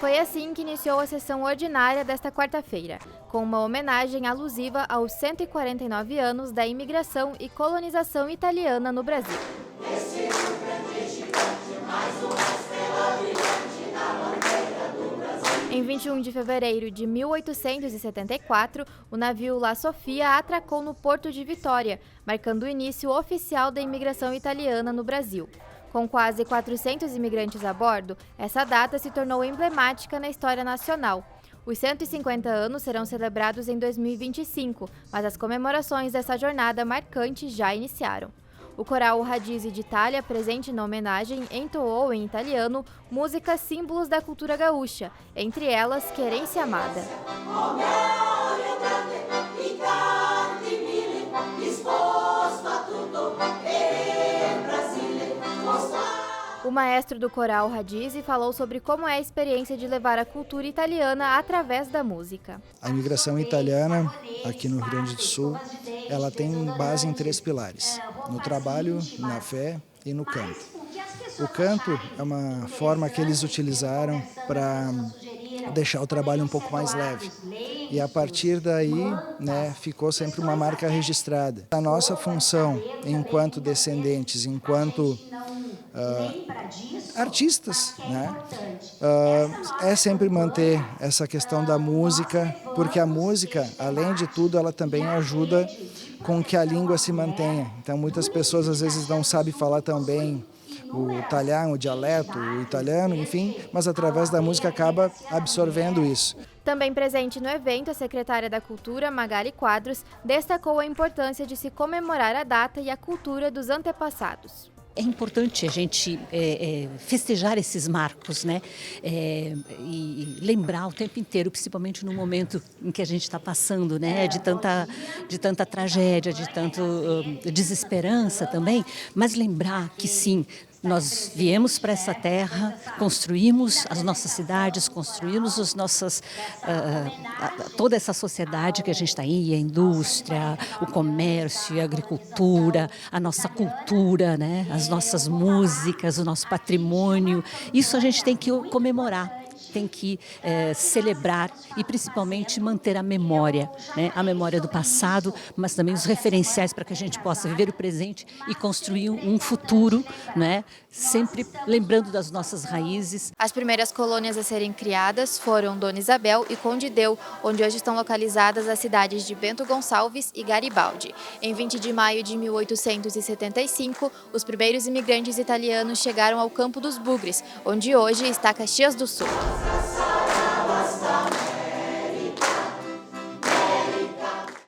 Foi assim que iniciou a sessão ordinária desta quarta-feira, com uma homenagem alusiva aos 149 anos da imigração e colonização italiana no Brasil. Em 21 de fevereiro de 1874, o navio La Sofia atracou no Porto de Vitória, marcando o início oficial da imigração italiana no Brasil. Com quase 400 imigrantes a bordo, essa data se tornou emblemática na história nacional. Os 150 anos serão celebrados em 2025, mas as comemorações dessa jornada marcante já iniciaram. O coral Radizi de Itália, presente na homenagem, entoou em italiano músicas símbolos da cultura gaúcha, entre elas Querência Amada. O maestro do coral Radizi falou sobre como é a experiência de levar a cultura italiana através da música. A imigração italiana aqui no Rio Grande do Sul, ela tem base em 3 pilares: no trabalho, na fé e no canto. O canto é uma forma que eles utilizaram para deixar o trabalho um pouco mais leve. E a partir daí, ficou sempre uma marca registrada. A nossa função, enquanto descendentes, enquanto artistas, é sempre manter essa questão da música, porque a música, além de tudo, ela também ajuda com que a língua se mantenha. Então, muitas pessoas às vezes não sabem falar tão bem o italiano, o dialeto, o italiano, enfim, mas através da música acaba absorvendo isso. Também presente no evento, a secretária da Cultura, Magali Quadros, destacou a importância de se comemorar a data e a cultura dos antepassados. É importante a gente festejar esses marcos, e lembrar o tempo inteiro, principalmente no momento em que a gente está passando, de tanta tragédia, de tanta desesperança também, mas lembrar que sim, nós viemos para essa terra, construímos as nossas cidades, construímos toda essa sociedade que a gente está aí, a indústria, o comércio, a agricultura, a nossa cultura, as nossas músicas, o nosso patrimônio. Isso a gente tem que comemorar, tem que celebrar e principalmente manter a memória do passado, mas também os referenciais para que a gente possa viver o presente e construir um futuro, sempre lembrando das nossas raízes. As primeiras colônias a serem criadas foram Dona Isabel e Condideu, onde hoje estão localizadas as cidades de Bento Gonçalves e Garibaldi. Em 20 de maio de 1875, os primeiros imigrantes italianos chegaram ao Campo dos Bugres, onde hoje está Caxias do Sul.